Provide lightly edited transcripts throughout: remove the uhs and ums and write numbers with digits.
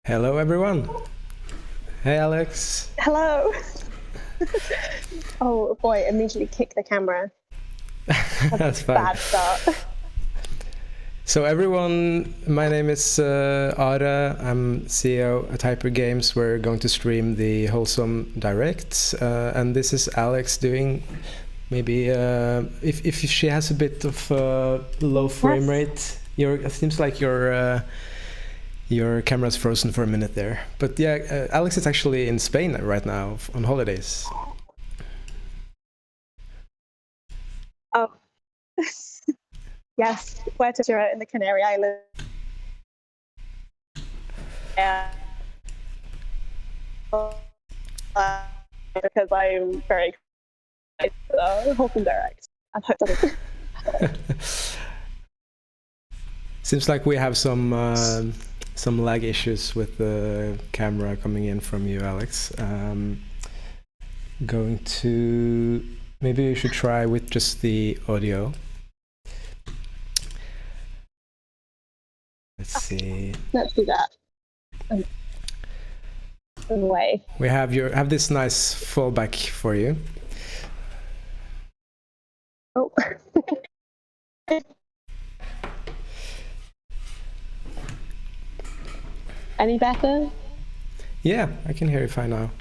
Hello everyone. Hey Alex. Hello. Oh boy, immediately kick the camera. That's fine. Bad start. So everyone, my name is Ara. I'm CEO at Hyper Games. We're going to stream the Wholesome Direct, and this is Alex doing maybe if she has a bit of low frame rate. It seems like your camera's frozen for a minute there. But yeah, Alex is actually in Spain right now on holidays. Oh. Yes, Fuerteventura in the Canary Islands. Yeah. Because I'm very excited for Wholesome Direct. I hope it doesn't. Seems like we have some lag issues with the camera coming in from you, Alex. Going to maybe you should try with just the audio. Let's see. Let's do that. Away. We have this nice fallback for you. Oh. Any better? Yeah, I can hear you fine now.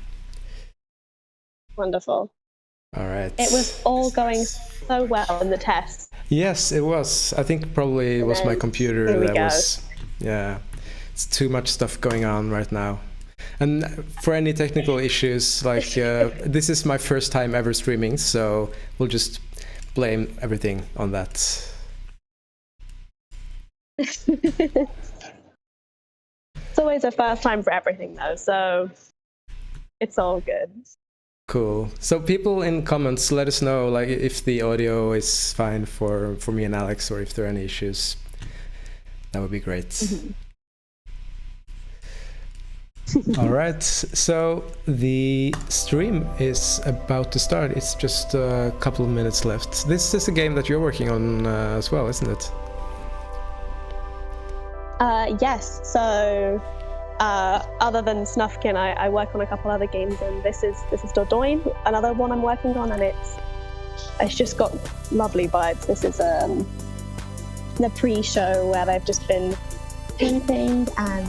Wonderful. All right. It was all going so well in the test. Yes, it was. I think probably it was my computer that was. Yeah, it's too much stuff going on right now. And for any technical issues, like this is my first time ever streaming, so we'll just blame everything on that. It's always a first time for everything though, so it's all good. Cool. So people in comments, let us know like if the audio is fine for me and Alex, or if there are any issues. That would be great. Mm-hmm. All right, so the stream is about to start. It's just a couple of minutes left. This is a game that you're working on as well, isn't it? Yes, so other than Snufkin, I work on a couple other games, and this is Dordogne, another one I'm working on, and it's just got lovely vibes. This is the pre-show where they've just been painting and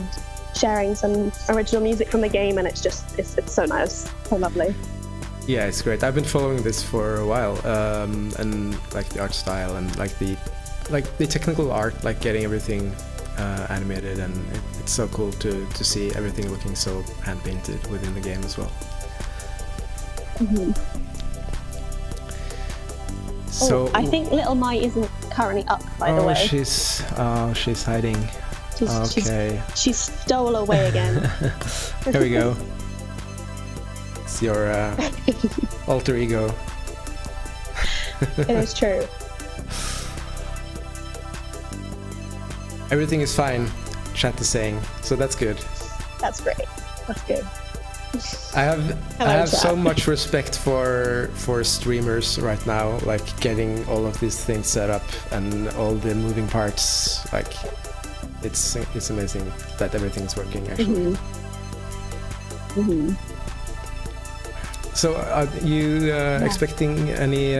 sharing some original music from the game, and it's so nice, so lovely. Yeah, it's great. I've been following this for a while, and like the art style and like the technical art, like getting everything animated, and it's so cool to see everything looking so hand painted within the game as well. Mm-hmm. So I think Little Mai isn't currently up, by the way. She's hiding. Okay. She stole away again. There we go. It's your alter ego. It is true. Everything is fine, chat is saying, so that's good. That's great. That's good. I have so much respect for streamers right now, like getting all of these things set up and all the moving parts. Like it's amazing that everything's working actually. Mm-hmm. So are you expecting any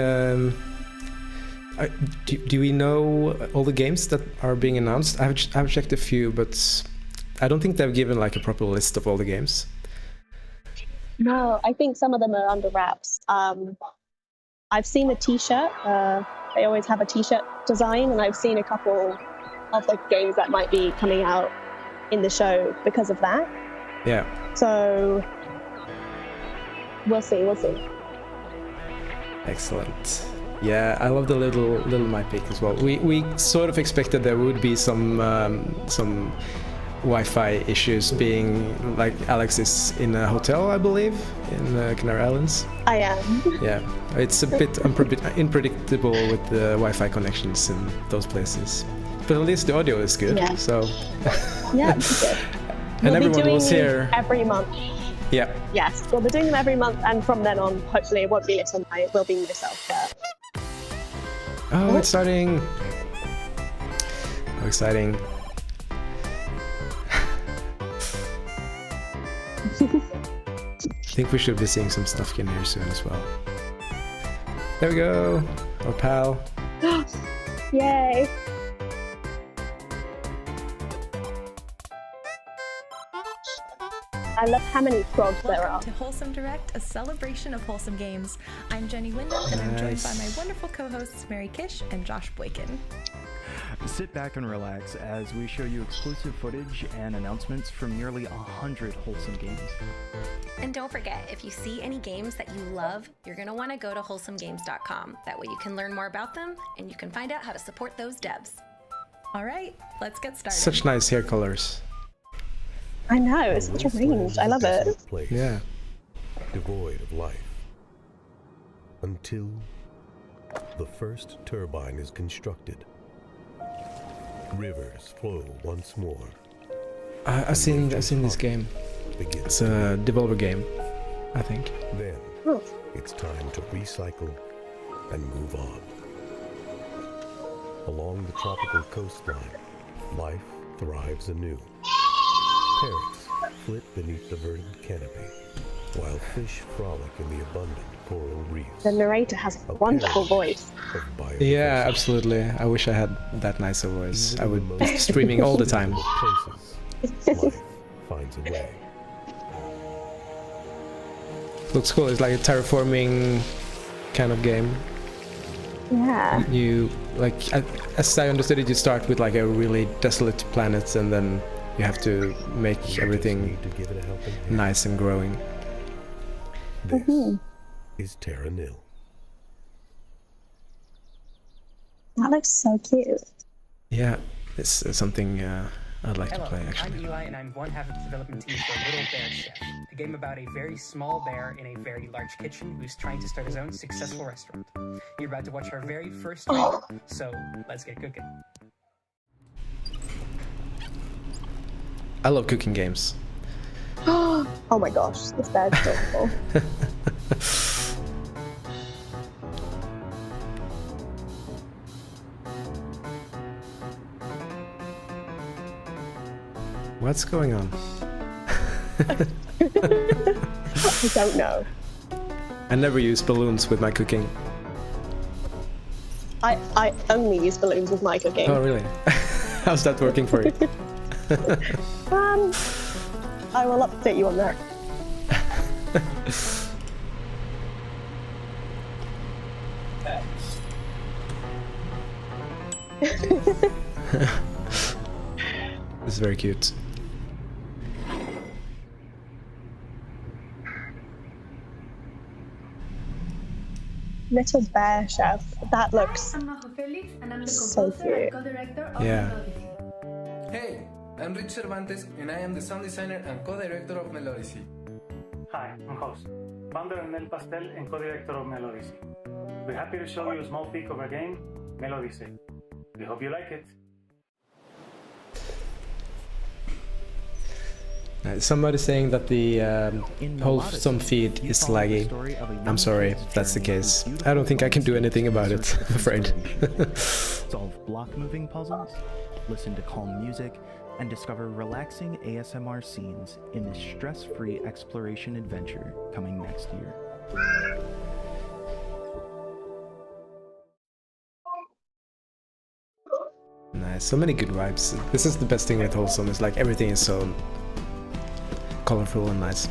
do we know all the games that are being announced? I've checked a few, but I don't think they've given like a proper list of all the games. No, I think some of them are under wraps. I've seen a t-shirt. They always have a t-shirt design, and I've seen a couple of the games that might be coming out in the show because of that. Yeah. So we'll see. Excellent. Yeah, I love the little Mai pick as well. We sort of expected there would be some Wi-Fi issues, being like Alex is in a hotel, I believe, in Canary Islands. I am. Yeah, it's a bit unpredictable with the Wi-Fi connections in those places. But at least the audio is good. Yeah. So. Yeah, it's good. And we'll everyone was here every month. Yeah. Yes, we'll be doing them every month, and from then on, hopefully, it won't be Little Mai, it will be myself. Oh, it's starting! How exciting! I think we should be seeing some Snufkin here soon as well. There we go! Our pal. Yay! I love how many frogs there are. Welcome to Wholesome Direct, a celebration of wholesome games. I'm Jenny Wyndham, and I'm joined by my wonderful co-hosts Mary Kish and Josh Boykin. Sit back and relax as we show you exclusive footage and announcements from nearly 100 wholesome games. And don't forget, if you see any games that you love, you're going to want to go to wholesomegames.com. That way you can learn more about them, and you can find out how to support those devs. All right, let's get started. Such nice hair colors. I know, it's such a range. I love it. Yeah. Devoid of life. Until the first turbine is constructed. Rivers flow once more. I've seen this game. It's a Devolver game, I think. Then it's time to recycle and move on. Along the tropical coastline, life thrives anew. Parrots flit beneath the verdant canopy, while fish frolic in the abundant coral reefs. The narrator has a wonderful voice. Yeah, absolutely. I wish I had that nice a voice. I would be streaming all the time. Places, life finds a way. Looks cool. It's like a terraforming kind of game. Yeah. You like, as I understood it, you start with like a really desolate planet, and then You have to make everything Need to give it a helping hand. nice and growing. This is Terra Nil. That looks so cute. Yeah, it's something I'd like to Hello, play actually. I'm Eli, and I'm one half of the development team for Little Bear Chef, a game about a very small bear in a very large kitchen who's trying to start his own successful restaurant. You're about to watch our very first trailer, so let's get cooking. I love cooking games. Oh my gosh, this bear's adorable. What's going on? I don't know. I never use balloons with my cooking. I only use balloons with my cooking. Oh really? How's that working for you? I will update you on that. It's very cute. Little Bear Chef. That looks I'm Majo Felix, and I'm the so composer and cute. co-director of Yeah. Melody. Hey, I'm Rich Cervantes, and I am the sound designer and co-director of Melodicy. Hi, I'm host, founder and El Pastel and co-director of Melodicy. We're happy to show you a small peek of our game, Melodicy. We hope you like it. Somebody's saying that the In Wholesome Melodicy, feed you is follow the laggy. story of a young I'm sorry girl's if that's the journey case. through I don't think I can do anything about it, beautiful I'm afraid. inspiration. Solve block-moving puzzles, listen to calm music, and discover relaxing ASMR scenes in this stress-free exploration adventure coming next year. Nice, so many good vibes. This is the best thing with Wholesome, is like everything is so colorful and nice.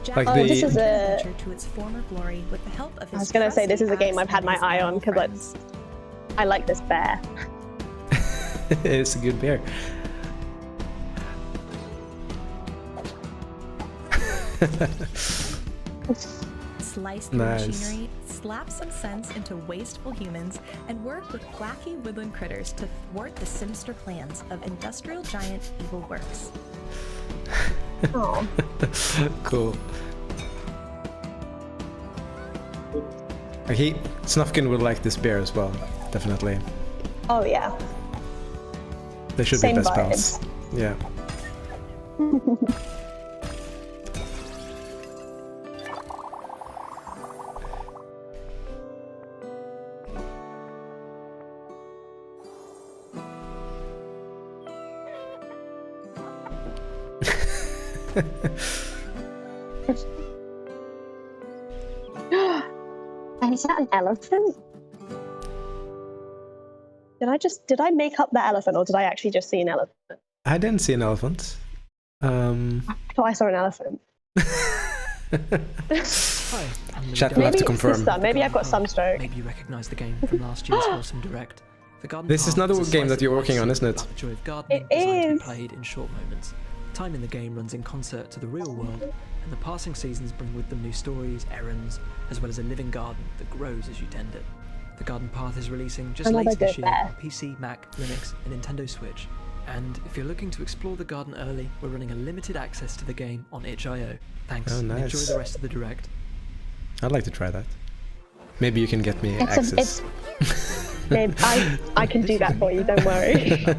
Jack Like Oh, the- this is a. adventure to its former glory with the help of his I was gonna say this is a trusty game I've had my axe eye and on his because friends. I like this bear. It's a good bear. Slice through Nice. machinery, slap some sense into wasteful humans, and work with wacky woodland critters to thwart the sinister plans of industrial giant Evil Works. Oh, Cool. Like Snufkin would like this bear as well, definitely. oh yeah. They should Same be best vibes. pals. Yeah. And is that an elephant? Did I make up the elephant or did I actually just see an elephant? I didn't see an elephant. I thought I saw an elephant. Chat will have Maybe to it's confirm. this one. Maybe I've got sunstroke. Maybe you recognise the game from last year's Wholesome Direct. The Garden This is Path not a is game slice that of you're life working on, isn't it? about the joy of gardening, It designed to be is. played in short moments. Time in the game runs in concert to the real world, and the passing seasons bring with them new stories, errands, as well as a living garden that grows as you tend it. The Garden Path is releasing just Another later this good year bear. on PC, Mac, Linux, and Nintendo Switch. And if you're looking to explore the garden early, we're running a limited access to the game on itch.io. Thanks, Oh, and enjoy nice. the rest of the Direct. I'd like to try that. Maybe you can get me access. Babe, I can do that for you, don't worry. A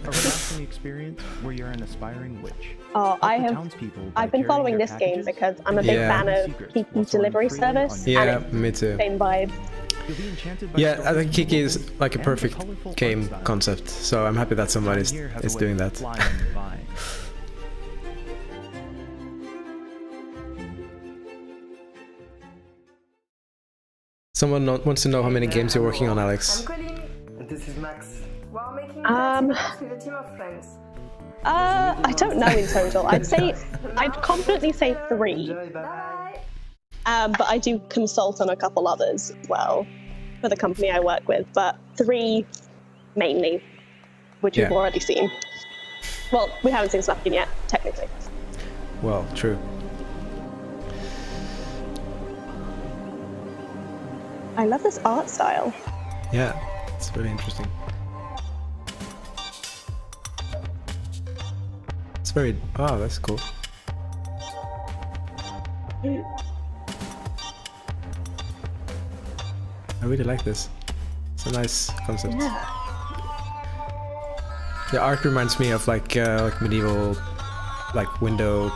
relaxing experience where you're an aspiring witch. Oh, I've been following this game because I'm a big Yeah. fan of Kiki's delivery service. Yeah, and me too. it's same vibe. You'll be enchanted by Yeah, I stories think Kiki and is worlds like a and perfect colorful art game styles. concept, so I'm happy that somebody Time here has a is way doing of that. flying you by. Someone wants to know how many games you're working on, Alex. I'm Colin. And this is Max. We're making with a team of friends. I don't know in total. I'd confidently say 3. Enjoy, bye. But I do consult on a couple others as well for the company I work with, but 3 mainly. which we've Yeah. already seen. Well, we haven't seen Snufkin yet, technically. Well, true. I love this art style. Yeah, it's really interesting. It's very... Oh, that's cool. I really like this. It's a nice concept. Yeah. The art reminds me of like medieval, like window,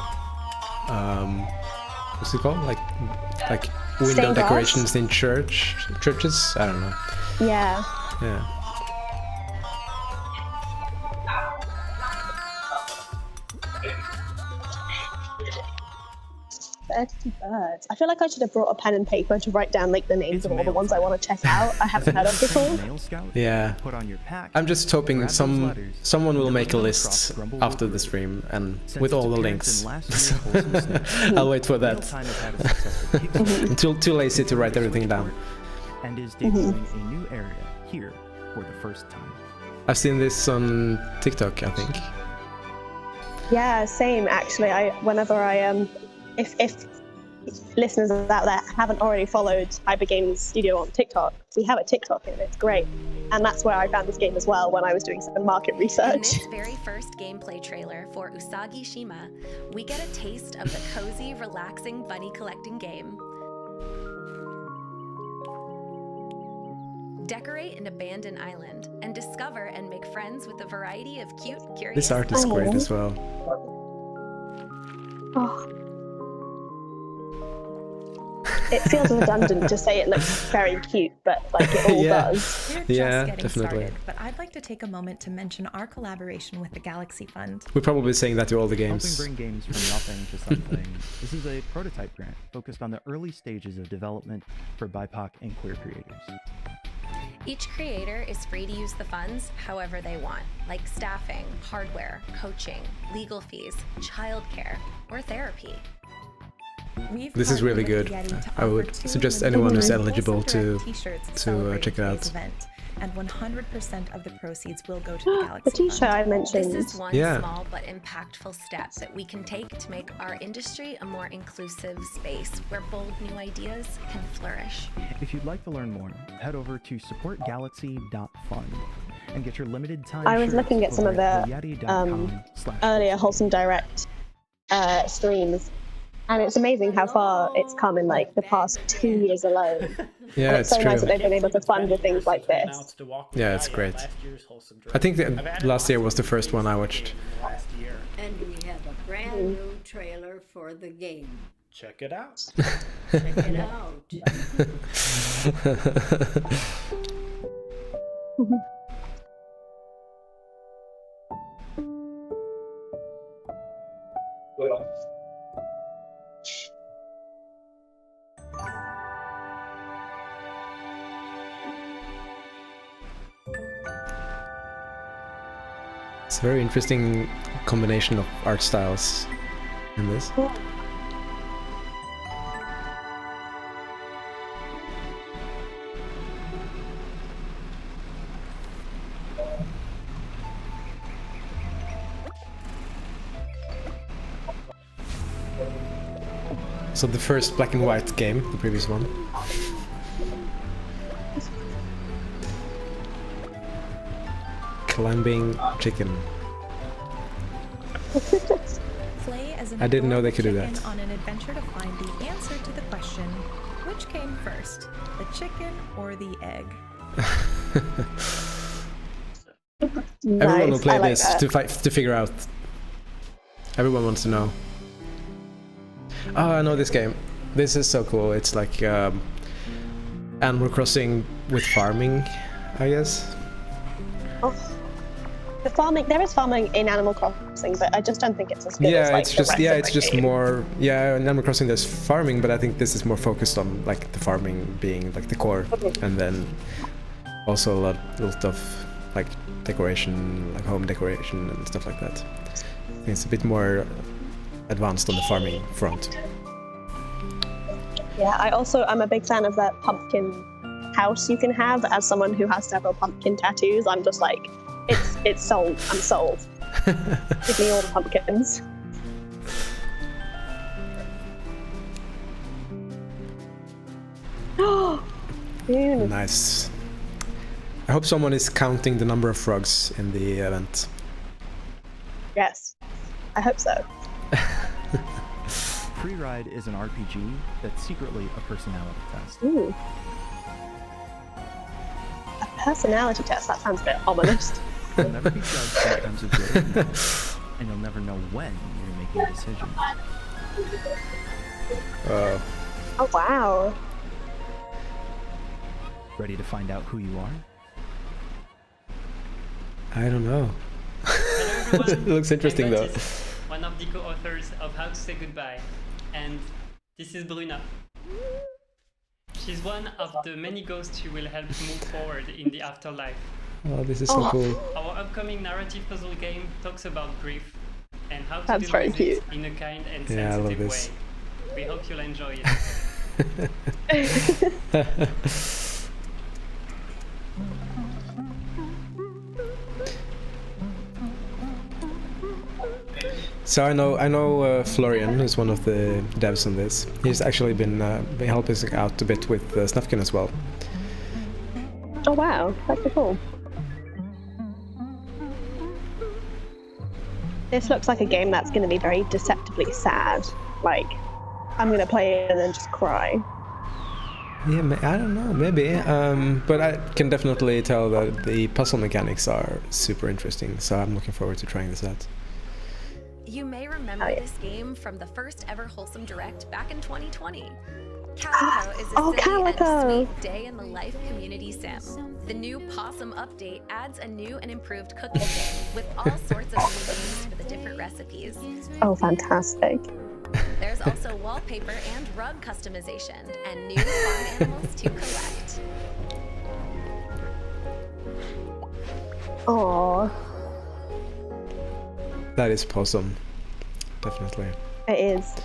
what's it called? Like window Stained glass? decorations in churches. I don't know. Yeah. Yeah. Birds. I feel like I should have brought a pen and paper to write down like the names of all the ones I want to check out. I haven't heard of before. Mail Scout. Yeah. Put on your pack. I'm just hoping grab those letters, someone will and make a deliver list across Grumble after the Road. stream and Since with all its the appearance links. in last year's Wholesome Snap, I'll wait for that. Real-Time has had a successful Kickstarter. I'm too lazy to write everything down. And is debuting a new area here for the first time. I've seen this on TikTok, I think. Yeah, same actually. Whenever I if listeners out there haven't already followed Hyper Games Studio on TikTok, we have a TikTok and it's great. And that's where I found this game as well when I was doing some market In research. this very first gameplay trailer for Usagi Shima, we get a taste of the cozy, relaxing bunny collecting game. Decorate an abandoned island and discover and make friends with a variety of cute, curious... This art is great as well. Oh. It feels redundant to say it looks very cute, but like it all Yeah. does. We're just Yeah, getting definitely. started, but I'd like to take a moment to mention our collaboration with the Galaxy Fund. We're probably saying that to all the Helping games. bring games from nothing to something. This is a prototype grant focused on the early stages of development for BIPOC and queer creators. Each creator is free to use the funds however they want, like staffing, hardware, coaching, legal fees, childcare, or therapy. We've This is really partnered good. with Yeti to I would offer 2 suggest limited anyone who's Wholesome eligible Direct to t-shirts check it celebrating out. today's event, and 100% of the proceeds will go to the The Galaxy t-shirt Fund. I mentioned. This is one Yeah. small but impactful step that we can take to make our industry a more inclusive space where bold new ideas can flourish. If you'd like to learn more, head over to supportgalaxy.fund and get your limited time I was shirts looking at some over of at the yeti.com/. earlier Wholesome Direct streams, and it's amazing how far it's come in like the past 2 years alone. Yeah, And it's so true. nice that they've been able to fund with things like this. Yeah, it's great. I think that last year was the first one I watched. And we have a brand new trailer for the game. Check it out. Check it out. It's a very interesting combination of art styles in this. So the first black and white game, the previous one. Climbing chicken. Play as an I didn't know they adorable could do chicken that. on an adventure to find the answer to the question, which came first, the chicken or the egg? Everyone will play I like this that. to figure out. Everyone wants to know. Oh, I know this game. This is so cool. It's like Animal Crossing with farming, I guess. Oh. The farming, there is farming in Animal Crossing, but I just don't think it's as good as Yeah, like it's the just rest yeah, of it's the just game. more yeah. In Animal Crossing there's farming, but I think this is more focused on like the farming being like the core, and then also a lot of like decoration, like home decoration and stuff like that. I think it's a bit more advanced on the farming front. Yeah, I'm a big fan of that pumpkin house you can have. As someone who has several pumpkin tattoos, I'm just like, It's sold. I'm sold. Give me all the pumpkins. Nice. I hope someone is counting the number of frogs in the event. Yes, I hope so. Free Ride is an RPG that's secretly a personality test. Ooh. A personality test? That sounds a bit ominous. You'll never be judged in terms of good or evil, and you'll never know when you're making a decision. Oh wow. Ready to find out who you are? I don't know. Hello, It looks interesting though. One of the co-authors of How to Say Goodbye, and this is Bruna. She's one of the many ghosts who will help move forward in the afterlife. Oh, this is so cool. Our upcoming narrative puzzle game talks about grief and how to That's deal very with cute. it in a kind and Yeah, I love sensitive this. way. We hope you'll enjoy it. So I know Florian, who's one of the devs on this. He's actually been helping us out a bit with Snufkin as well. Oh wow, that's so cool. This looks like a game that's going to be very deceptively sad. Like, I'm going to play it and then just cry. Yeah, I don't know, maybe. But I can definitely tell that the puzzle mechanics are super interesting, so I'm looking forward to trying this out. You may remember this game from the first ever Wholesome Direct back in 2020. Calico is a silly Calico. and sweet day in the life community sim. The new Possum update adds a new and improved cooking game with all sorts of new games for the different recipes. Oh, fantastic. There's also wallpaper and rug customization and new farm animals to collect. Aww, That is Possum, definitely. it is.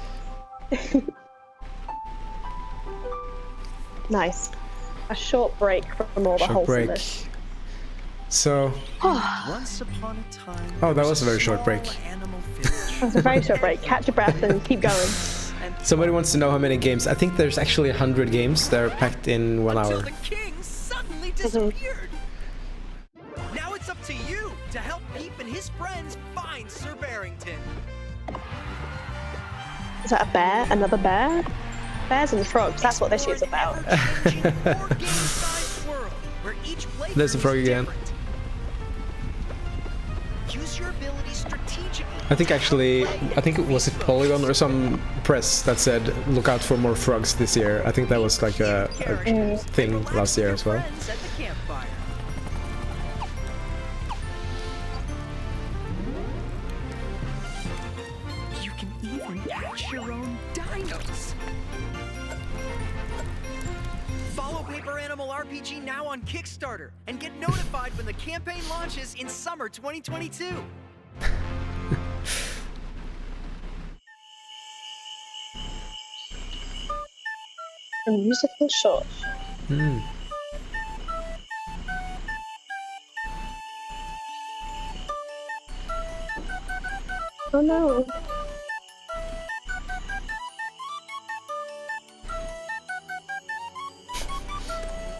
Nice. A short break from all the Short break. wholesomeness. So, Once upon a time. oh, that was a very short break. That was a very short break. Catch your breath and keep going. Somebody wants to know how many games. I think there's actually 100 games that are packed in 1 hour. The king suddenly disappeared. Now it's up to you to help Peep and his friends find Sir Barrington. Is that a bear? Another bear? Bears and frogs, that's what this is about. Where each playthrough There's a frog is again. different. Use your abilities strategically. I think it was Polygon or some press that said look out for more frogs this year. I think that was like a thing last year as well. Friends at the campfire. You can even catch your own dinos. Follow Paper Animal RPG now on Kickstarter and get notified when the campaign launches in summer 2022. A musical short. Oh no.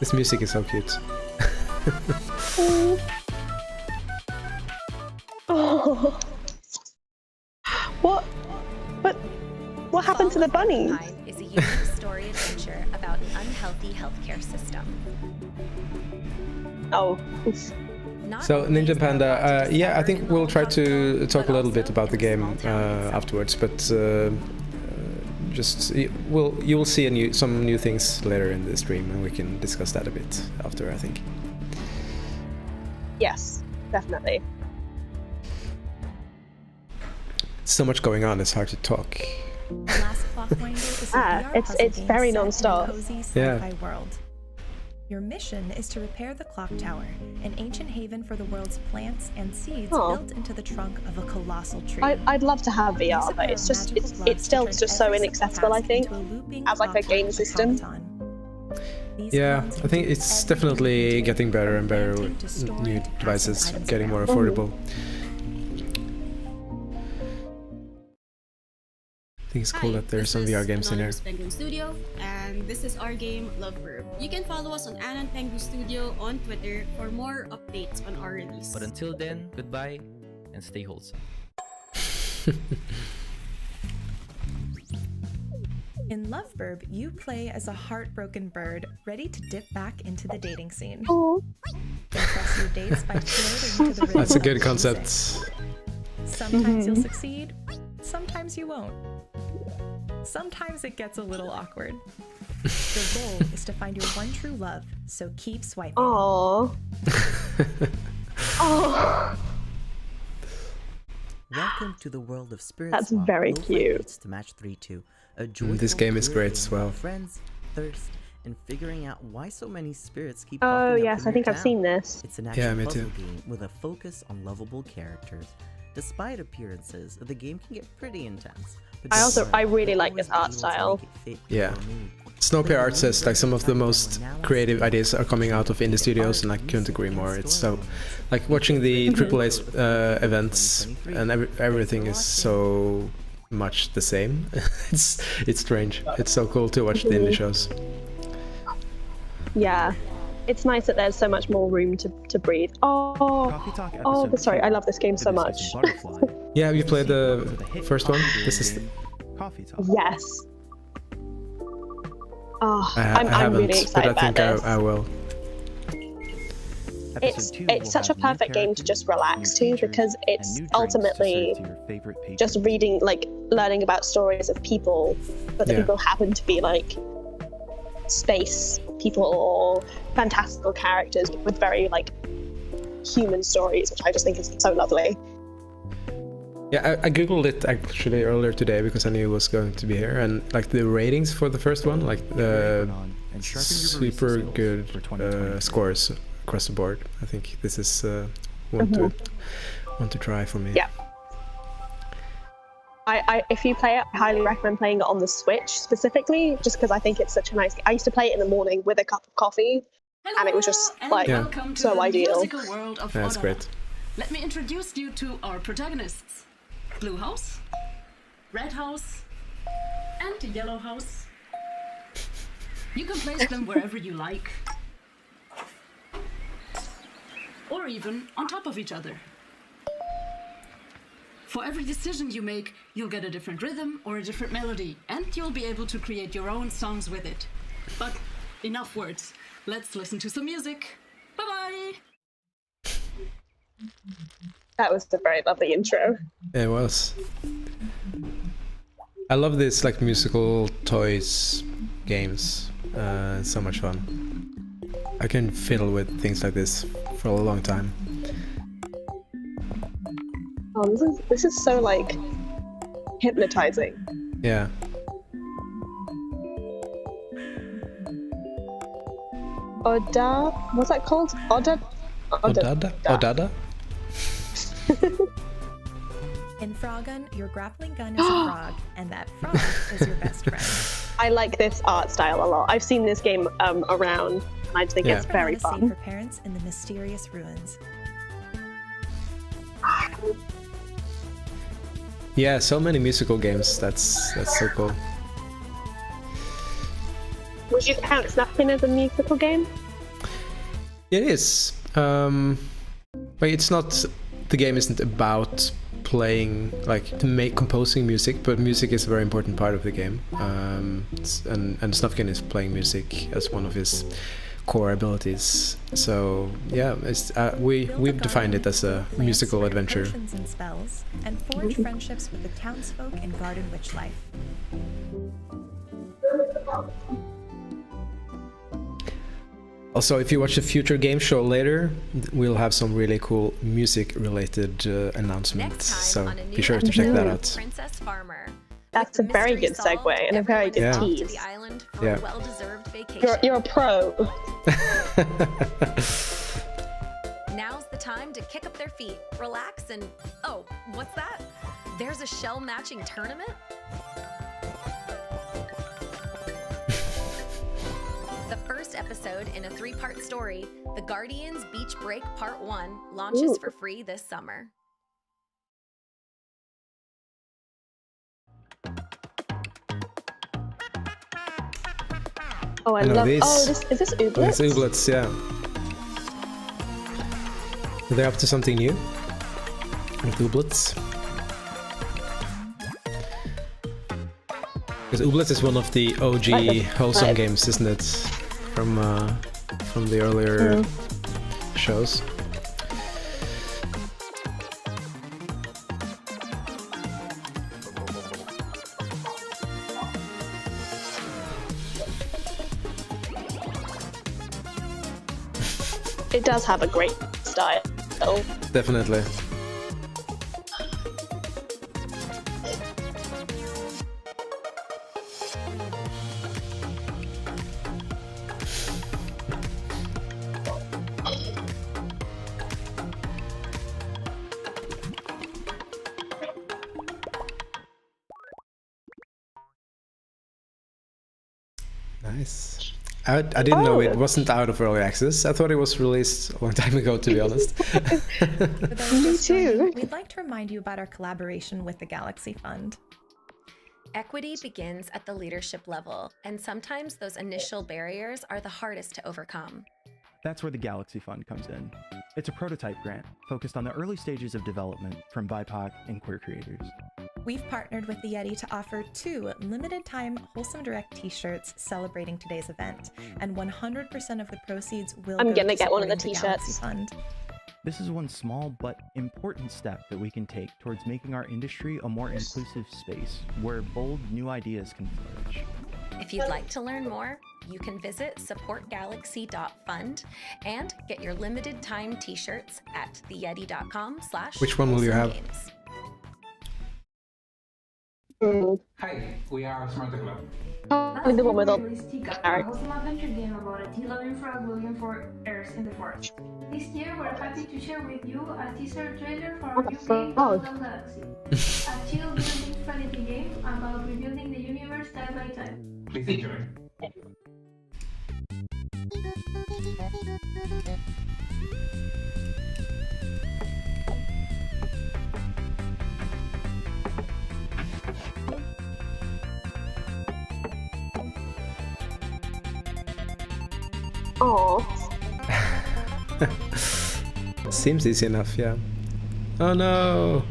This music is so cute. Oh. What happened to the bunny? Is a unique story adventure about an unhealthy healthcare system. Oh. So Ninja Panda, yeah, I think we'll try to talk a little bit about the game afterwards, but just you'll see some new things later in the stream, and we can discuss that a bit after, I think. Yes, definitely. So much going on, it's hard to talk. Last Clockwinder is a VR it's puzzle game very set in a non-stop. cozy sci-fi world. Your mission is to repair the clock tower, an ancient haven for the world's plants and seeds built into the trunk of a colossal tree. I'd love to have VR, but it's still just so inaccessible, I think, as like a game system. These Yeah, phones I think can do it's everything definitely you getting better and better From with to storing new to passing devices items getting more around. affordable. I think it's cool that there's some VR games in here. Penguin Studio, and this is our game Love Verb. You can follow us on Anon Penguin Studio on Twitter for more updates on our release. But until then, goodbye and stay wholesome. In Loveburb, you play as a heartbroken bird ready to dip back into the dating scene. Impress your dates by floating to the rhythm That's a of good the concept. music. Sometimes you'll succeed, sometimes you won't. Sometimes it gets a little awkward. The goal is to find your one true love, so keep swiping. Aww. Oh. Welcome to the world of Spirit That's Swap, very lo-fi cute. beats to match 3-2. A This game is great as well. Friends, thirst, and figuring out why so many spirits keep Oh popping up yes, in I think your I've seen town. this. It's an Yeah, action me puzzle too. game with a focus on lovable characters. Despite appearances, the game can get pretty intense. But I really like this art style. Yeah. Snowpair Art says like some of the most creative ideas are coming out of indie studios, and I couldn't agree more. It's so like watching the AAA events and everything is so much the same. it's strange. It's so cool to watch the indie shows. Yeah. It's nice that there's so much more room to breathe. Sorry, I love this game so much. Yeah, you played the first one. This is Yes. Oh, I I'm haven't, really excited but I think about this. I will. It's such a perfect game to just relax to, because it's ultimately just reading, like learning about stories of people, but the people happen to be like space people or fantastical characters with very like human stories, which I just think is so lovely. Yeah, I googled it actually earlier today because I knew it was going to be here, and like the ratings for the first one, like super good scores across the board. I think this is one to try for me. Yeah. I if you play it, I highly recommend playing it on the Switch specifically, just because I think it's such a nice. I used to play it in the morning with a cup of coffee, and it was just like so ideal. That's great. Let me introduce you to our protagonists. Blue House, Red House, and Yellow House. You can place them wherever you like. Or even on top of each other. For every decision you make, you'll get a different rhythm or a different melody, and you'll be able to create your own songs with it. But enough words. Let's listen to some music. Bye-bye! That was a very lovely intro. It was. I love this like musical toys games. It's so much fun. I can fiddle with things like this for a long time. Oh, this is so like hypnotizing. Yeah. Oda, what's that called? Odada? In Frogun, your grappling gun is a frog, and that frog is your best friend. I like this art style a lot. I've seen this game around, and I just think it's very Save fun. her parents in the mysterious ruins. Yeah, so many musical games. That's so cool. Would you count Snufkin as a musical game? It is. But it's not. The game isn't about playing, like composing music, but music is a very important part of the game. And Snufkin is playing music as one of his core abilities. So yeah, we've defined it as a musical adventure. Potions and spells, and forge friendships with the townsfolk and garden witch life. Also, if you watch the future game show later, we'll have some really cool music-related announcements. So be sure to check that out. Princess Farmer. That's a very good segue and a very good tease. The island for a well-deserved vacation. You're a pro. Now's the time to kick up their feet, relax, and oh, what's that? There's a shell-matching tournament? The first episode in a 3-part story, The Guardians Beach Break Part 1, launches for free this summer. Oh, I know love these. Oh, is this Ooblets? It's Ooblets, yeah. Are they up to something new? With Ooblets? Because Ooblets is one of the OG Wholesome games, isn't it? From the earlier shows. It does have a great style. Definitely. Nice. I didn't know it wasn't out of early access. I thought it was released a long time ago, to be honest. Me too. We'd like to remind you about our collaboration with the Galaxy Fund. Equity begins at the leadership level, and sometimes those initial barriers are the hardest to overcome. That's where the Galaxy Fund comes in. It's a prototype grant focused on the early stages of development from BIPOC and queer creators. We've partnered with the Yeti to offer 2 limited-time Wholesome Direct t-shirts celebrating today's event, and 100% of the proceeds will I'm go gonna to get one of the supporting Galaxy t-shirts. Fund. This is one small but important step that we can take towards making our industry a more inclusive space where bold new ideas can flourish. If you'd like to learn more, you can visit supportgalaxy.fund and get your limited time t-shirts at theyeti.com/. Which one will you have? Hi, we are Smart Club. The one with all a wholesome adventure game about a tea-loving frog looking for heirs in the forest. This year, we're happy to share with you a teaser trailer for our new game, Untitled Galaxy. A chill building strategy game about rebuilding the universe time by time. Please enjoy. Oh. Seems easy enough, yeah. Oh no!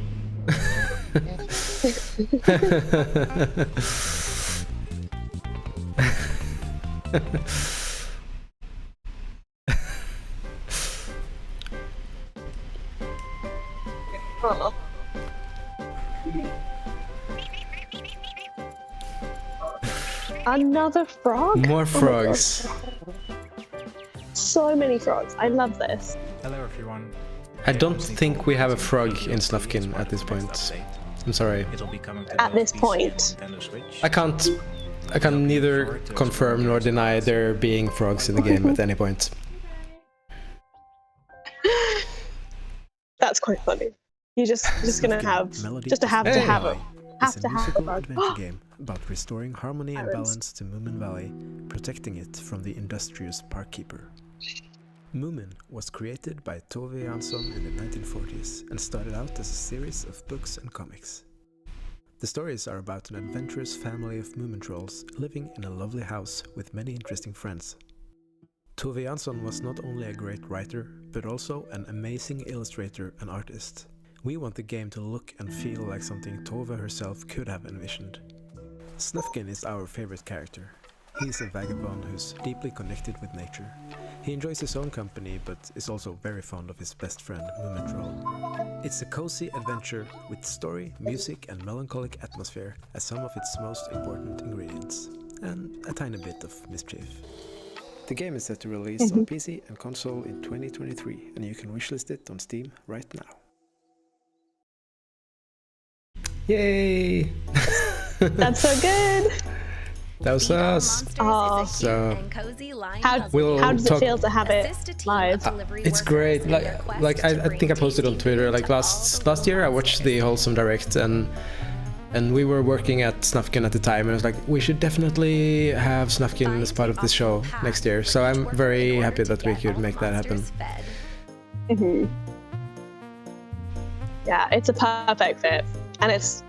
Oh. Another frog? More Oh my frogs. God. So many frogs. I love this. Hello everyone. I don't think we have a frog in Snufkin at this point. I'm sorry. It'll be coming to At this point. Nintendo Switch. I can neither confirm nor deny there being frogs in the game at any point. That's quite funny. You're just gonna have just to have Hey. to have it. It's Have a to have musical it. adventure game about restoring harmony and Parents. balance to Moominvalley, protecting it from the industrious parkkeeper. Moomin was created by Tove Jansson in the 1940s and started out as a series of books and comics. The stories are about an adventurous family of Moomin trolls living in a lovely house with many interesting friends. Tove Jansson was not only a great writer, but also an amazing illustrator and artist. We want the game to look and feel like something Tove herself could have envisioned. Snufkin is our favorite character. He is a vagabond who's deeply connected with nature. He enjoys his own company, but is also very fond of his best friend, Moomin Troll. It's a cozy adventure with story, music and melancholic atmosphere as some of its most important ingredients, and a tiny bit of mischief. The game is set to release on PC and console in 2023, and you can wishlist it on Steam right now. Yay! That's so good. That was us. Oh. So How we'll does it talk- feel to have it live? It's great. Like I think I posted on Twitter. Like last year, I watched the Wholesome Direct, and And we were working at Snufkin at the time, and I was like, we should definitely have Snufkin as part of the show next year. So I'm very happy that we could make that happen. Yeah, it's a perfect fit, and it's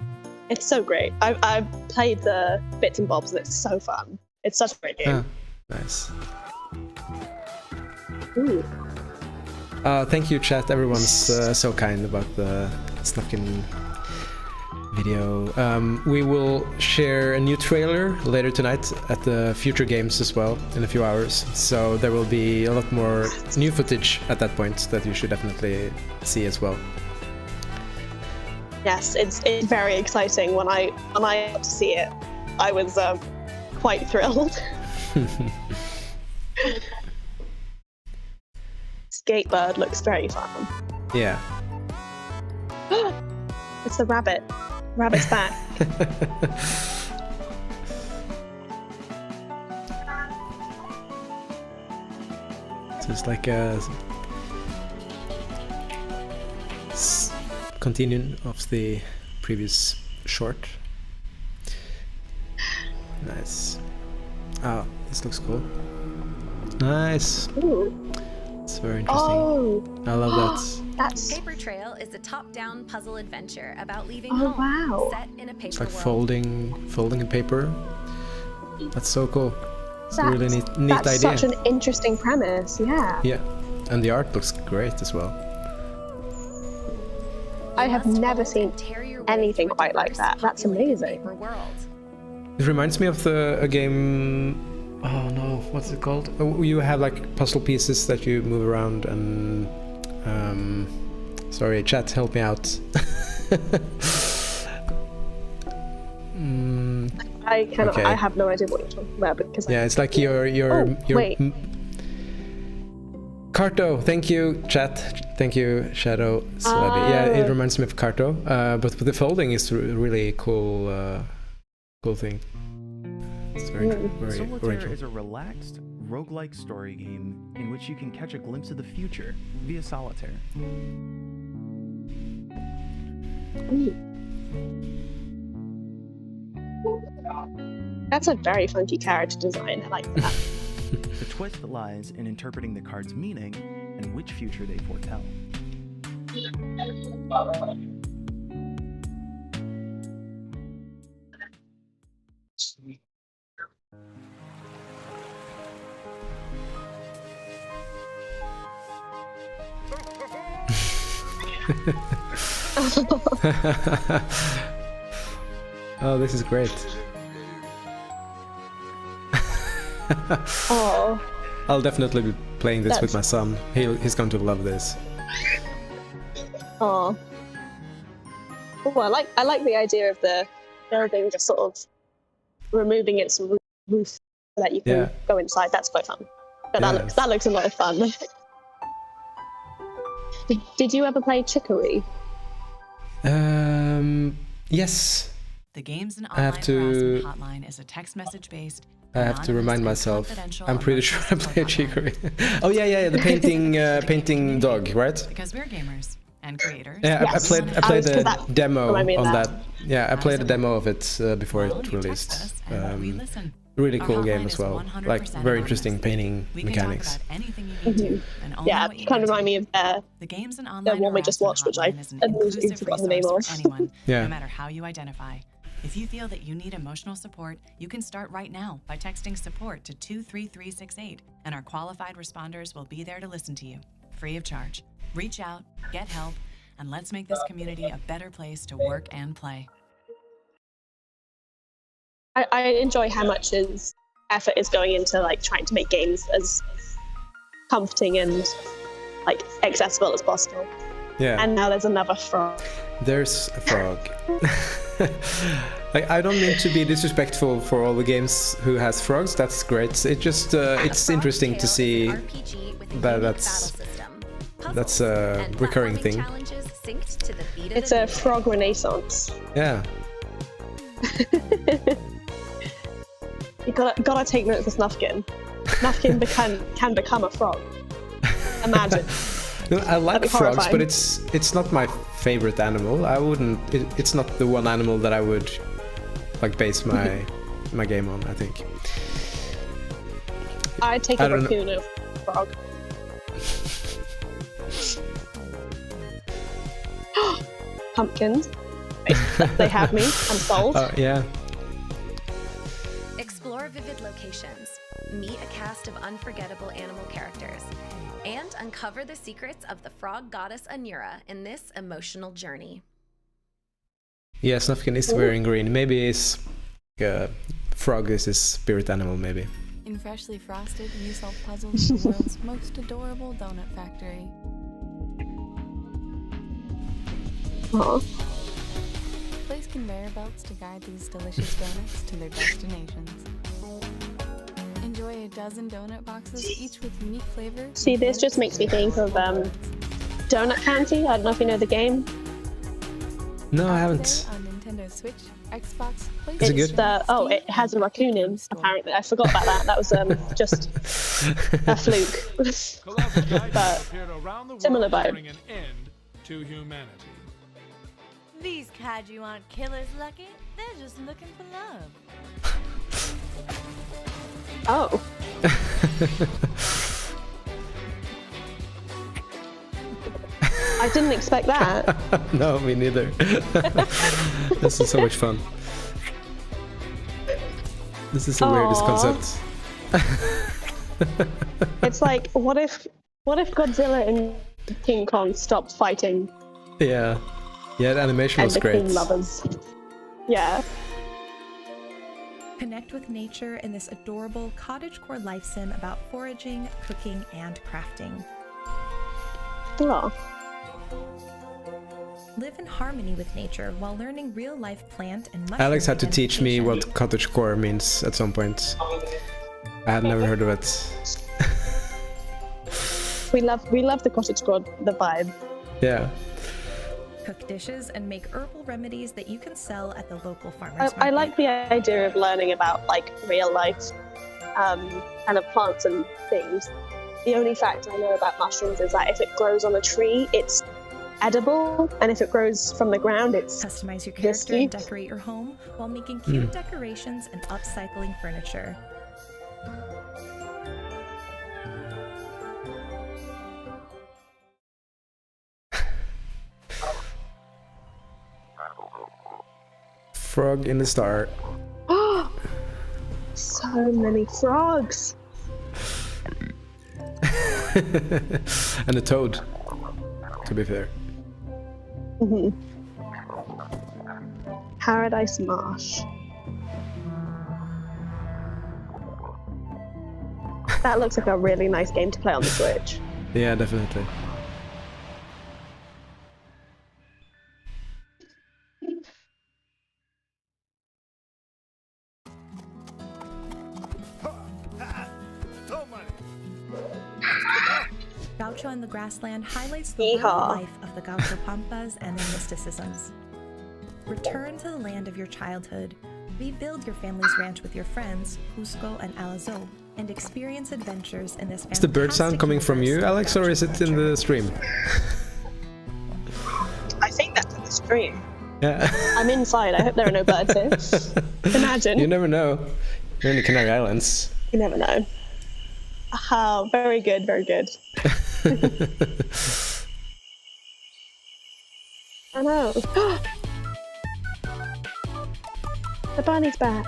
so great. I've played the bits and bobs, and it's so fun. It's such a great game. Nice. Ooh. Thank you, chat. Everyone's so kind about the Snufkin video. We will share a new trailer later tonight at the Future Games as well in a few hours. So there will be a lot more new footage at that point that you should definitely see as well. Yes, it's very exciting. When I got to see it, I was quite thrilled. Skatebird looks very fun. Yeah. It's the rabbit. Rabbit's back. So it's like a continuing of the previous short. Nice. Oh, this looks cool. Nice. Ooh. It's very interesting. Oh. I love that. That's Paper Trail is a top-down puzzle adventure about leaving Oh, home, wow. set in a paper It's like world. folding a paper. That's so cool. It's a really neat that's idea. such an interesting premise. Yeah. Yeah, and the art looks great as well. I have never seen anything quite like that. That's amazing. It reminds me of a game. Oh no, what's it called? Oh, you have like puzzle pieces that you move around and. Sorry, chat, help me out. I cannot. Okay. I have no idea what you're talking about because. Yeah, it's like your wait. Carto, thank you, chat. Thank you, Shadow Slaby. Yeah, it reminds me of Carto, but the folding is really cool. Cool thing. It's very Solitaire original. is a relaxed, roguelike story game in which you can catch a glimpse of the future via solitaire. That's a very funky character design. I like that. The twist lies in interpreting the card's meaning and which future they foretell. Oh, this is great. Oh. I'll definitely be playing this with my son. He's going to love this. Oh. Oh, I like the idea of the building just sort of removing its roof so that you can go inside. That's quite fun. But that looks a lot of fun. Did you ever play Chicory? Yes. The Games and I have Online to. Harassment Hotline is a text message based. I have to remind myself. I'm pretty sure I played Chicory. Oh yeah, the painting dog, right? Because we're gamers and creators. Yeah, Yes. I played a demo I mean on that. that. Yeah, I played a demo of it before it released. Really cool game as well. Like very interesting painting mechanics. Yeah, kind of remind me of The Games and the Online one we just watched, which I immediately forgot the name of. for anyone, Yeah. no matter how you identify. If you feel that you need emotional support, you can start right now by texting support to 23368, and our qualified responders will be there to listen to you, free of charge. Reach out, get help, and let's make this community a better place to work and play. I enjoy how much effort is going into like trying to make games as comforting and like accessible as possible. Yeah. And now there's another frog. There's a frog. Like, I don't mean to be disrespectful for all the games who has frogs. That's great. It just it's interesting to see that that's a recurring thing. It's a frog renaissance. Yeah. You gotta take note of Snufkin. Snufkin can become a frog. Imagine. No, I like be frogs, horrifying. but it's not my favorite animal. I wouldn't. It's not the one animal that I would like base my my game on. I think. I'd take I a don't know. raccoon over a frog. Pumpkins. They have me. I'm sold. Yeah. Explore vivid locations, meet a cast of unforgettable animal characters, and uncover the secrets of the frog goddess Anura in this emotional journey. Yeah, Snufkin is wearing green. Maybe his frog is his spirit animal. Maybe. In Freshly Frosted, you solve puzzles in the world's most adorable donut factory. Aww. Place conveyor belts to guide these delicious donuts to their destinations. Enjoy a dozen donut boxes, each with unique flavors. See, this just makes me think of Donut County. I don't know if you know the game. No, I haven't. On Nintendo Switch, Xbox, PlayStation. Is it good? It has a raccoon in. Apparently, I forgot about that. That was just a fluke. But similar vibe. An end to humanity. These kaiju aren't killers, Lucky. They're just looking for love. Oh. I didn't expect that. No, me neither. This is so much fun. This is the weirdest concept. It's like, what if Godzilla and King Kong stopped fighting? Yeah. Yeah, the animation And was became great. lovers. Yeah. Connect with nature in this adorable cottagecore life sim about foraging, cooking, and crafting. Oh. Live in harmony with nature while learning real-life plant and mushroom Alex had to teach me identification. what cottagecore means at some point. I had never heard of it. We love the cottagecore, the vibe. Yeah. Cook dishes and make herbal remedies that you can sell at the local farmers market. I like the idea of learning about like real life kind of plants and things. The only fact I know about mushrooms is that if it grows on a tree, it's edible, and if it grows from the ground, it's Customize your character risky. and decorate your home while making cute decorations and upcycling furniture. Frog in the star. So many frogs. And a toad, to be fair. Paradise Marsh. That looks like a really nice game to play on the Switch. Yeah, definitely. Gaucho in the Grassland highlights the rural Yeehaw. life of the Gaucho Pampas and their mysticisms. Return to the land of your childhood, rebuild your family's ranch with your friends, Cusco and Alazo, and experience adventures in this Is the bird sound coming from you, Alex, or is it in the stream? I think that's in the stream. Yeah. I'm inside. I hope there are no birds here. Imagine. You never know. You're in the Canary Islands. You never know. Oh, very good, very good. I know. The bunny's back.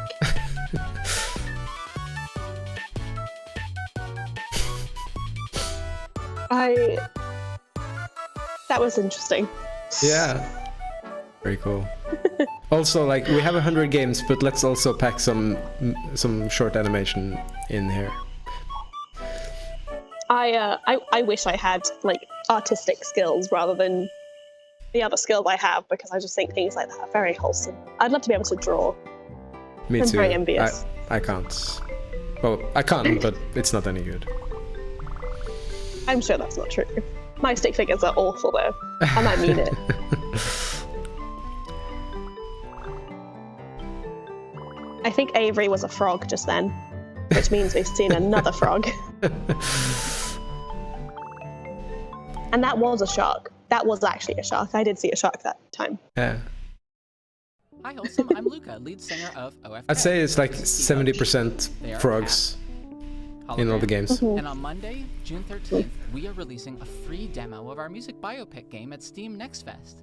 That was interesting. Yeah. Very cool. Also, like, we have 100 games, but let's also pack some short animation in here. I wish I had like artistic skills rather than the other skills I have, because I just think things like that are very wholesome. I'd love to be able to draw. Me I'm too. very envious. I can't. Well, I can, but it's not any good. I'm sure that's not true. My stick figures are awful though. I might mean it. I think Avery was a frog just then, which means we've seen another frog. And that was a shark. That was actually a shark. I did see a shark that time. Yeah. Hi, Wholesome. I'm Luca, lead singer of OFK. I'd say it's like 70% frogs in all the games. And on Monday, June 13th, we are releasing a free demo of our music biopic game at Steam Next Fest.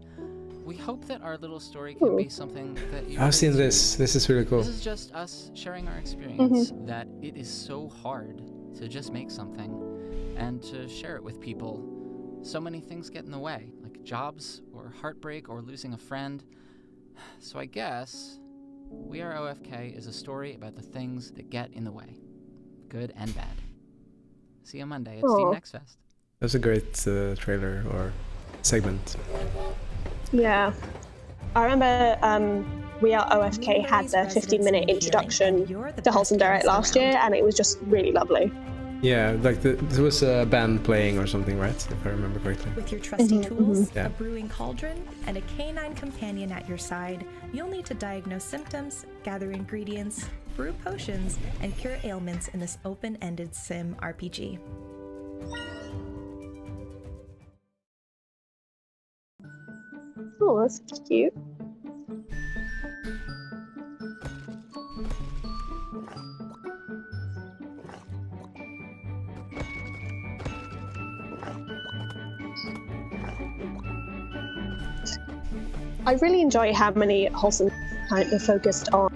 We hope that our little story can be something that you... I've seen this. This is really cool. This is just us sharing our experience, that it is so hard to just make something and to share it with people. So many things get in the way, like jobs or heartbreak or losing a friend. So I guess We Are OFK is a story about the things that get in the way, good and bad. See you Monday at Steam Next Fest. That was a great trailer or segment. Yeah. I remember We Are OFK had their 15-minute introduction to Wholesome Direct last year, and it was just really lovely. Yeah, like there was a band playing or something, right? If I remember correctly. With your trusty tools, Yeah. a brewing cauldron, and a canine companion at your side, you'll need to diagnose symptoms, gather ingredients, brew potions, and cure ailments in this open-ended sim RPG. Oh, that's cute. I really enjoy how many Wholesome kind of focused on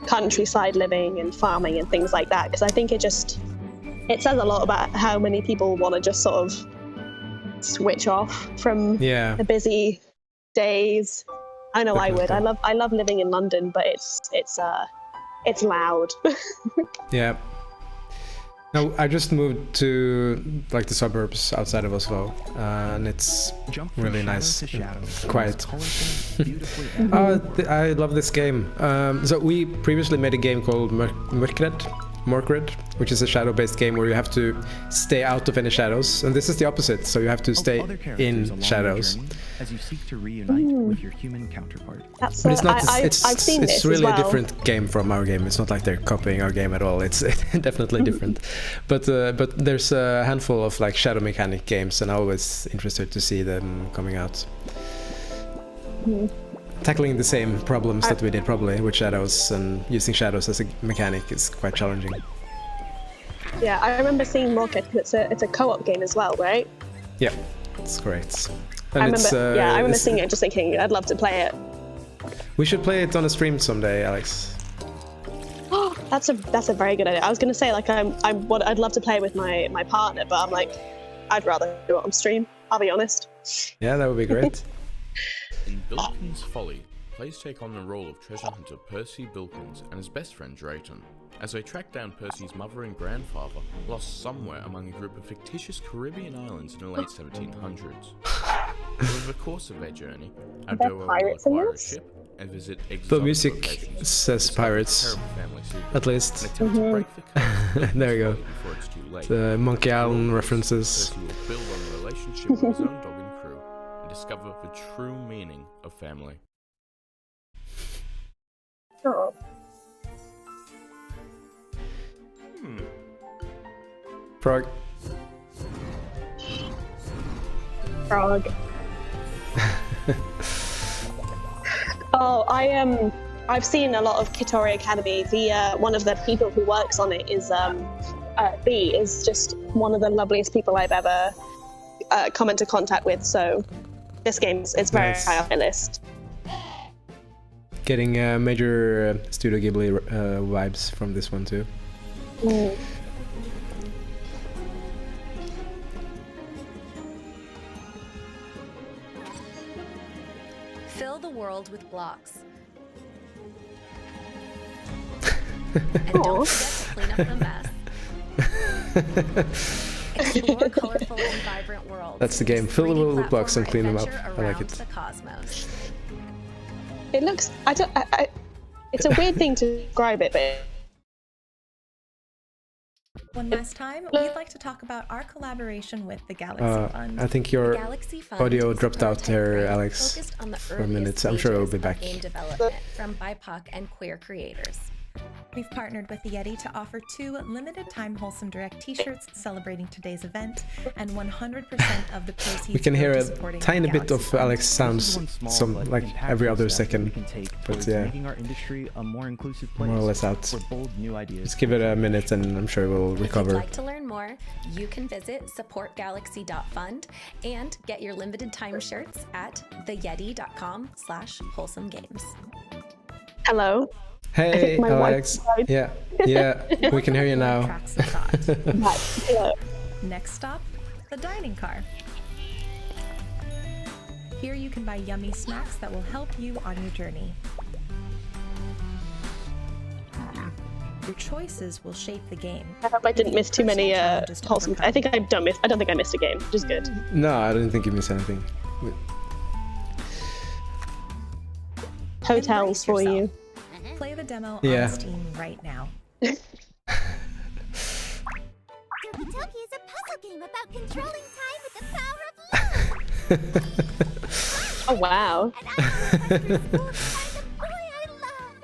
countryside living and farming and things like that, because I think it says a lot about how many people want to just sort of switch off from the busy days. I know I would. I love living in London, but it's loud. Yeah. No, I just moved to like the suburbs outside of Oslo, and it's really nice, quiet. I love this game. So we previously made a game called Mørkred, which is a shadow-based game where you have to stay out of any shadows, and this is the opposite. So you have to stay in shadows. As you seek to reunite with your human counterpart. But it's not. I've seen this It's really as well. a different game from our game. It's not like they're copying our game at all. It's definitely different. But there's a handful of like shadow mechanic games, and I'm always interested to see them coming out. Tackling the same problems that we did probably with shadows, and using shadows as a mechanic is quite challenging. Yeah, I remember seeing Mørkred. It's a co-op game as well, right? Yeah, it's great. I remember seeing it, just thinking I'd love to play it. We should play it on a stream someday, Alex. Oh, that's a very good idea. I was going to say like I'd love to play with my partner, but I'm like I'd rather do it on stream. I'll be honest. Yeah, that would be great. In Bilkins' Folly, players take on the role of treasure hunter Percy Bilkins and his best friend Drayton, as they track down Percy's mother and grandfather, lost somewhere among a group of fictitious Caribbean islands in the late 1700s. Over the course of their journey, our duo will acquire a ship and visit exotic The music locations, says pirates, at least. There you go. The Monkey Island references. Percy will build on a relationship with his own dog and crew and discover the true meaning of family. Oh. Frog. Frog. Oh, I've seen a lot of Kitori Academy. One of the people who works on it is B is just one of the loveliest people I've ever come into contact with. So this game is very high on my list. Getting major Studio Ghibli vibes from this one too. Fill the world with blocks. And don't forget to clean up the mess. Explore colorful and vibrant worlds. That's the game. Fill the world with blocks and clean them up. I like it. The cosmos. It looks. It's a weird thing to describe it, but. One last time, we'd like to talk about our collaboration with the Galaxy Fund. I think your audio dropped out there, Alex, on the for a minute. I'm sure it'll be back. Game development from BIPOC and queer creators. We've partnered with the Yeti to offer 2 limited-time Wholesome Direct t-shirts celebrating today's event, and 100% of the proceeds We can hear go to a supporting tiny bit Galaxy of Fund. Alex sounds, some like every other second, but yeah, making our industry a more inclusive place more or less out. where bold new ideas. Let's give it a minute, and I'm sure we'll If you'd recover. like to learn more, you can visit supportgalaxy.fund and get your limited time shirts at theyeti.com/wholesomegames. Hello. Hey, my Alex. wife died. Yeah, we can hear you now. Tracks of thought. Hello. Next stop, the dining car. Here you can buy yummy snacks that will help you on your journey. Your choices will shape the game. I hope I didn't miss too many wholesome. I think I don't think I missed a game, which is good. No, I don't think you missed anything. Hotels for you. Play the demo Yeah. on Steam right now. Toki Toki is a puzzle game about controlling time with the power of love. Oh wow. And I want to go through school to find the boy I love.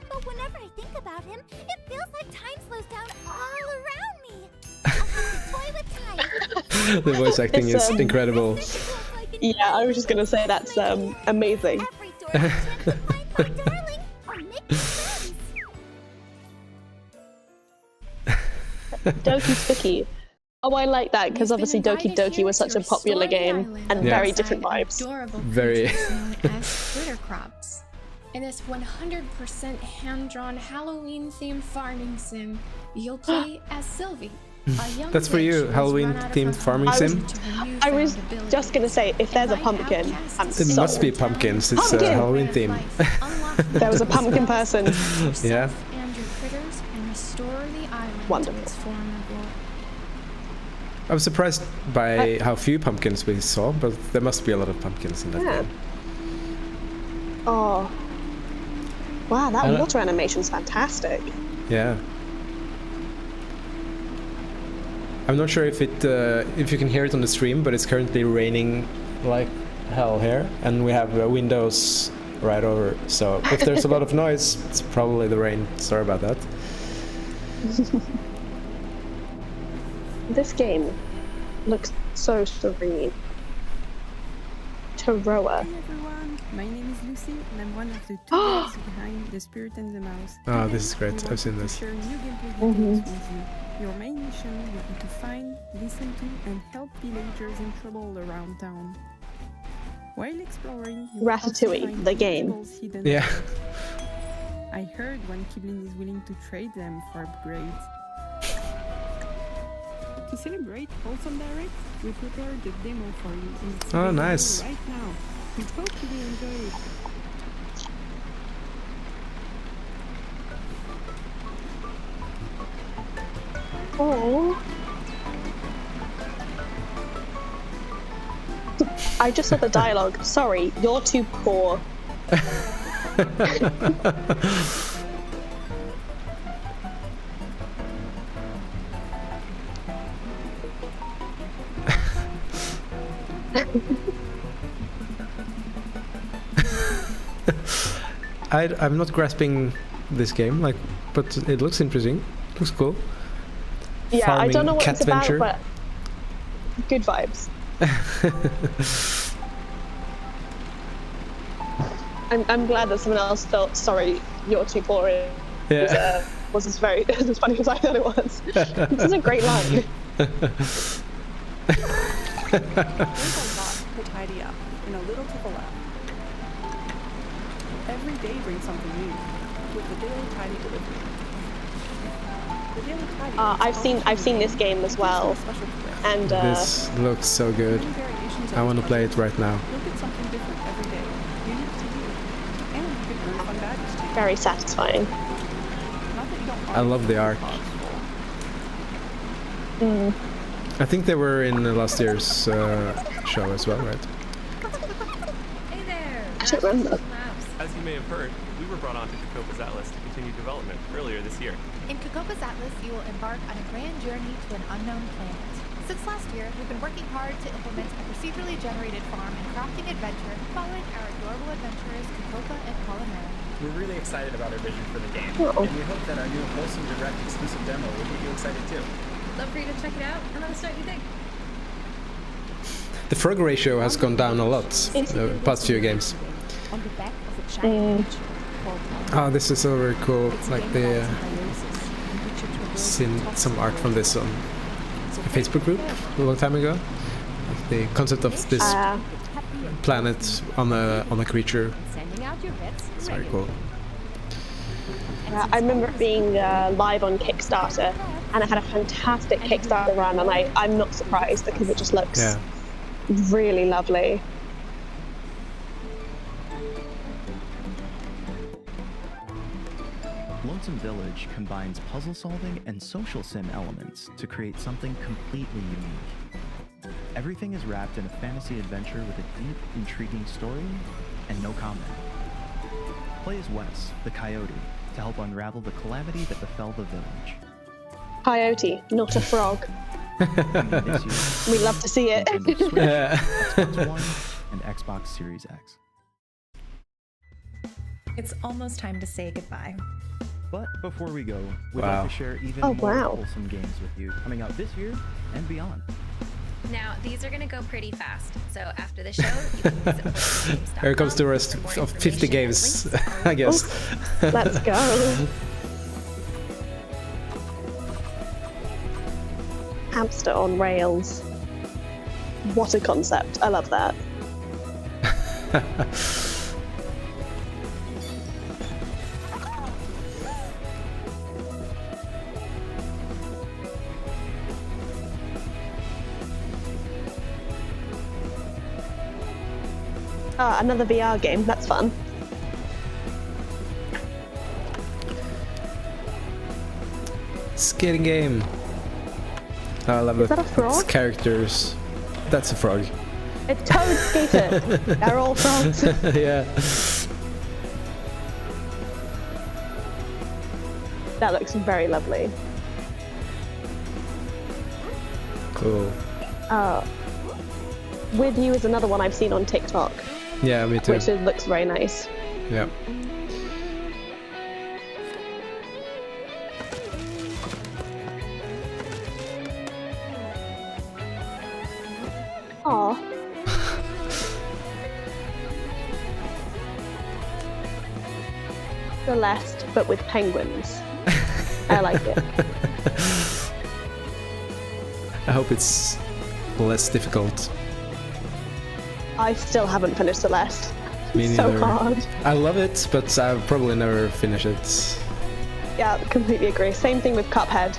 But whenever I think about him, it feels like time slows down all around me. I have to toy with time. The voice acting is incredible. Yeah, I was just gonna say that's amazing. Doki Spooky. Oh, I like that because obviously Doki Doki was such a popular game and very different vibes. Very. Critter crops. In this 100% hand-drawn Halloween-themed farming sim, you'll play as Sylvie. That's for you, Halloween-themed farming sim. I was just gonna say, if there's a pumpkin, I'm It sold. must be pumpkins. It's a Pumpkin! Halloween theme. There was a pumpkin person. Yeah. And your critters and restore the island Wonderful. to its former glory. I was surprised by how few pumpkins we saw, but there must be a lot of pumpkins in that Yeah. game. Oh. Wow, I that don't- water animation's fantastic. Yeah. I'm not sure if you can hear it on the stream, but it's currently raining like hell here, and we have windows right over. So if there's a lot of noise, it's probably the rain. Sorry about that. This game looks so serene. Taroa. Hey everyone, my name is Lucy and I'm one of the two guys behind The Spirit and the Mouse. Oh, Today, this is great. we I've want seen to this. share new gameplay details with you. Your main mission will be to find, listen to, and help villagers in trouble around town. While exploring, you will also Ratatouille, find the game. collectibles hidden Yeah. away. I heard one Kiblin is willing to trade them for upgrades. To celebrate Wholesome Direct, we prepared the demo for you. And it's Oh, available nice. right now. We hope you will enjoy it. Oh. I just saw the dialogue. Sorry, you're too poor. I'm not grasping this game, like, but it looks interesting. Looks cool. Yeah, I don't know what cat it's about, venture. but good vibes. I'm glad that someone else felt sorry you're too poor. Yeah. Was as very as funny as I thought it was. This is a great line. There's a lot to tidy up and a little to the left. Every day brings something new with the daily tidy delivery. The daily tidy I've seen this game as well, and This looks so good. I want to play it right now. You'll get something different every day, unique to you, and you can earn fun badges too. very satisfying. Not that you don't I love the art. I think they were in last year's show as well, right? Hey there! I don't remember. As you may have heard, we were brought onto Kokopa's Atlas to continue development earlier this year. In Kokopa's Atlas, you will embark on a grand journey to an unknown planet. Since last year, we've been working hard to implement a procedurally generated farm and crafting adventure following our adorable adventurers Kokopa and Polymera. We're really excited about our vision for the game, Oh. and we hope that our new Wholesome Direct exclusive demo will get you excited too. Love for you to check it out and let us know what you think. The frog ratio has gone down a lot the past few games. On the back of a giant picture called Oh, this is so very cool. Like the seen some art from this on a Facebook group a long time ago. Like the concept of this planet on a creature. It's very cool. I remember it being live on Kickstarter, and it had a fantastic Kickstarter run, and I'm not surprised because it just looks really lovely. Lonesome Village combines puzzle solving and social sim elements to create something completely unique. Everything is wrapped in a fantasy adventure with a deep, intriguing story and no combat. Play as Wes, the coyote, to help unravel the calamity that befell the village. Coyote, not a frog. We love to see it. Xbox One and Xbox Series X. It's almost time to say goodbye. But before we go, we'd like to share even more wholesome games with you coming out this year and beyond. Now, these are going to go pretty fast, so after the show, you can visit wholesomagames.com. Here comes the rest of 50 games, I guess. Let's go. Hamster on rails. What a concept. I love that. Another VR game. That's fun. Skating game. I love it. Is that a frog? It's characters. That's a frog. A toad skater. They're all frogs. Yeah. That looks very lovely. Cool. With You is another one I've seen on TikTok. Yeah, me too. Which looks very nice. Yeah. Aww. Celeste, but with penguins. I like it. I hope it's less difficult. I still haven't finished Celeste. Me So neither. hard. I love it, but I'll probably never finish it. Yeah, completely agree. Same thing with Cuphead.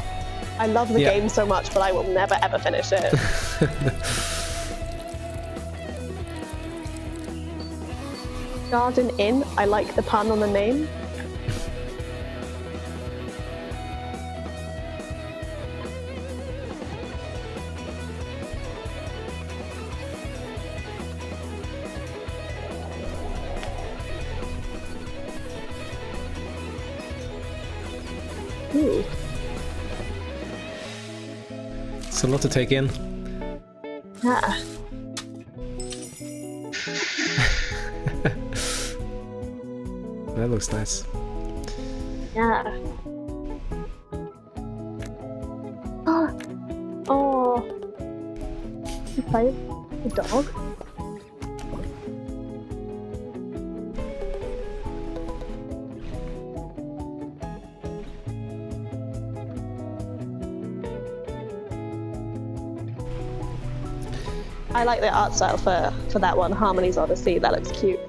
I love the game so much, but I will never ever finish it. Garden Inn, I like the pun on the name. Ooh. It's a lot to take in. Yeah. That looks nice. Yeah. Oh. You play a dog? I like the art style for that one, Harmony's Odyssey. That looks cute.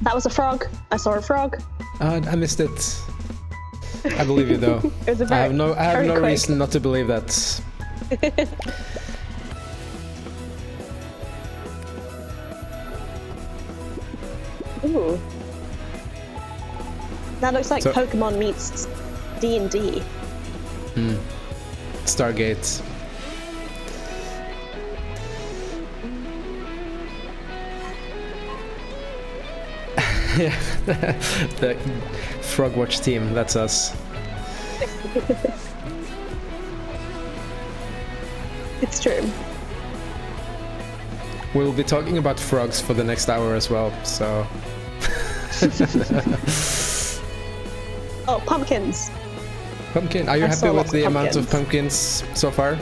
That was a frog. I saw a frog. I missed it. I believe you though. It was a very, I have no quick. reason not to believe that. Ooh. That looks like So- Pokemon meets D&D. Stargate. Yeah, the Frog Watch team, that's us. It's true. We'll be talking about frogs for the next hour as well, so... Oh, pumpkins. Pumpkin, are you happy with the amount of pumpkins so far?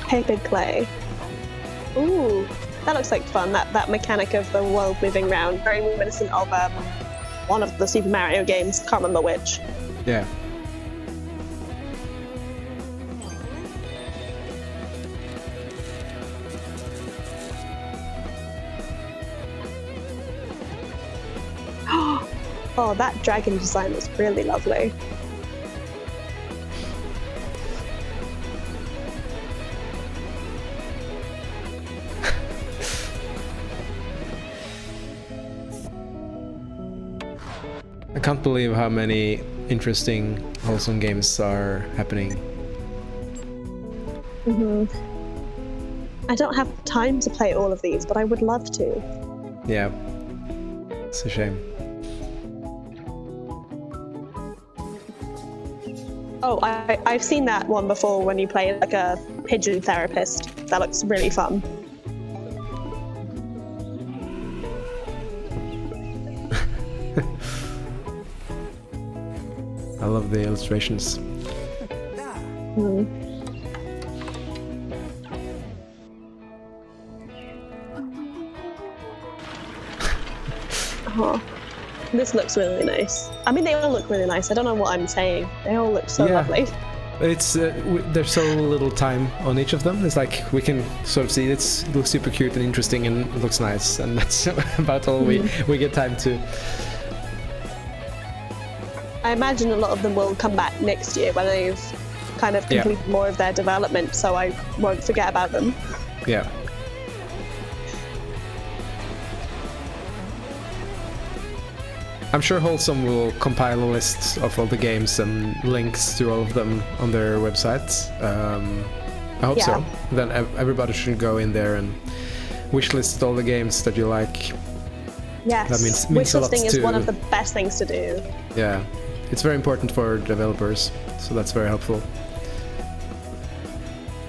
Paper clay. Ooh, that looks like fun. That mechanic of the world moving around, very reminiscent of one of the Super Mario games. Can't remember which. Yeah. Oh, that dragon design was really lovely. I can't believe how many interesting Wholesome games are happening. I don't have time to play all of these, but I would love to. Yeah, it's a shame. Oh, I've seen that one before when you play like a pigeon therapist. That looks really fun. I love the illustrations. Oh, this looks really nice. I mean, they all look really nice. I don't know what I'm saying. They all look so lovely. It's there's so little time on each of them. It's like we can sort of see it looks super cute and interesting and it looks nice, and that's about all we get time to. I imagine a lot of them will come back next year when they've kind of completed more of their development, so I won't forget about them. Yeah. I'm sure Wholesome will compile a list of all the games and links to all of them on their website. I hope so. Then everybody should go in there and wishlist all the games that you like. Yes, that means wishlisting is one of the best things to do. Yeah, it's very important for developers, so that's very helpful.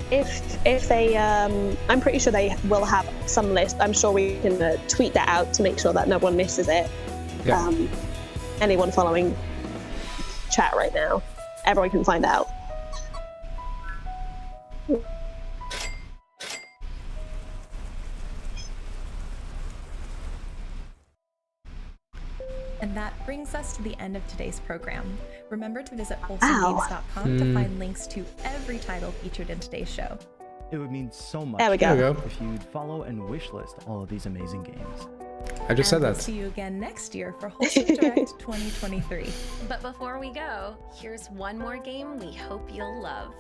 If they, I'm pretty sure they will have some list. I'm sure we can tweet that out to make sure that no one misses it. Yeah. Anyone following chat right now, everyone can find out. And that brings us to the end of today's program. Remember to visit wholesomegames.com to find links to every title featured in today's show. It would mean so much there we go. If you'd follow and wishlist all of these amazing games. I just said that. We'll see you again next year for Wholesome Direct 2023. But before we go, here's one more game we hope you'll love.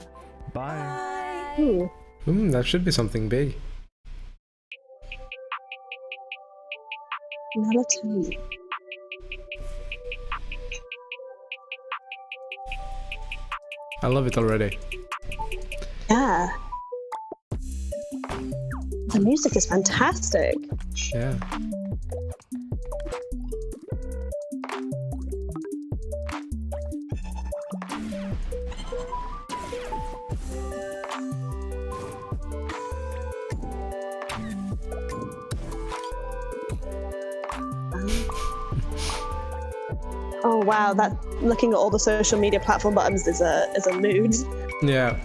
Bye. That should be something big. Another time. I love it already. Yeah. The music is fantastic. Yeah. Oh wow, that looking at all the social media platform buttons is a mood. Yeah.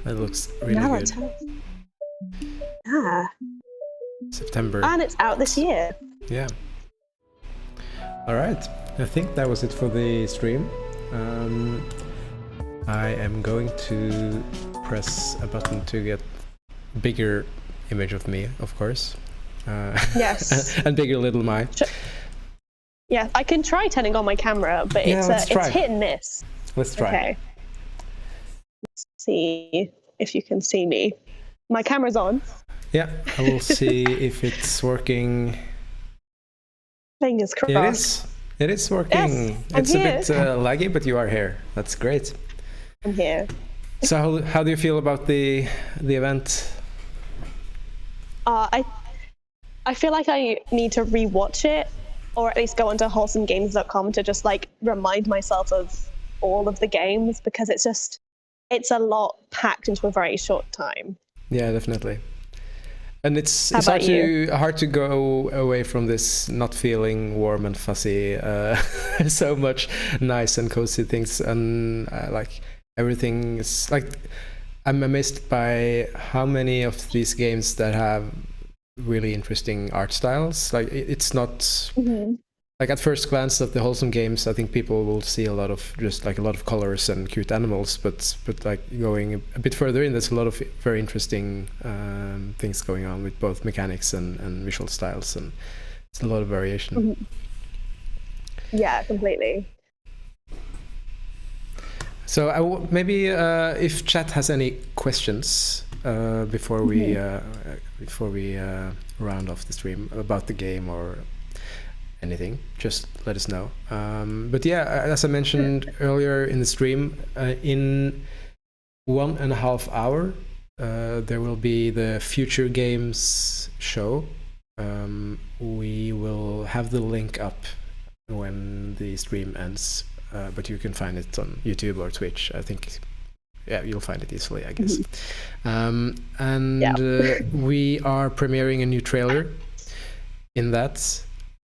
That looks really good. Yeah. September. And it's out this year. Yeah. All right. I think that was it for the stream. I am going to press a button to get bigger image of me, of course. Yes. And bigger little my. Yeah, I can try turning on my camera, but it's hit and miss. Let's try. Okay. Let's see if you can see me. My camera's on. Yeah, I will see if it's working. Fingers crossed. It is working. Yes, I'm it's here. a bit laggy, but you are here. That's great. I'm here. So how do you feel about the event? I feel like I need to rewatch it, or at least go onto wholesomegames.com to just like remind myself of all of the games, because it's a lot packed into a very short time. Yeah, definitely. And it's How about hard to go away from this not feeling warm and fuzzy. So much nice and cozy things, and like everything is like, I'm amazed by how many of these games that have really interesting art styles. Like it's not like at first glance of the Wholesome games, I think people will see a lot of colors and cute animals, but like going a bit further in, there's a lot of very interesting things going on with both mechanics and visual styles, and it's a lot of variation. Yeah, completely. So maybe if chat has any questions before we round off the stream about the game or anything, just let us know. But yeah, as I mentioned earlier in the stream, in 1.5 hours, there will be the Future Games show. We will have the link up when the stream ends, but you can find it on YouTube or Twitch. I think, yeah, you'll find it easily, I guess. We are premiering a new trailer in that,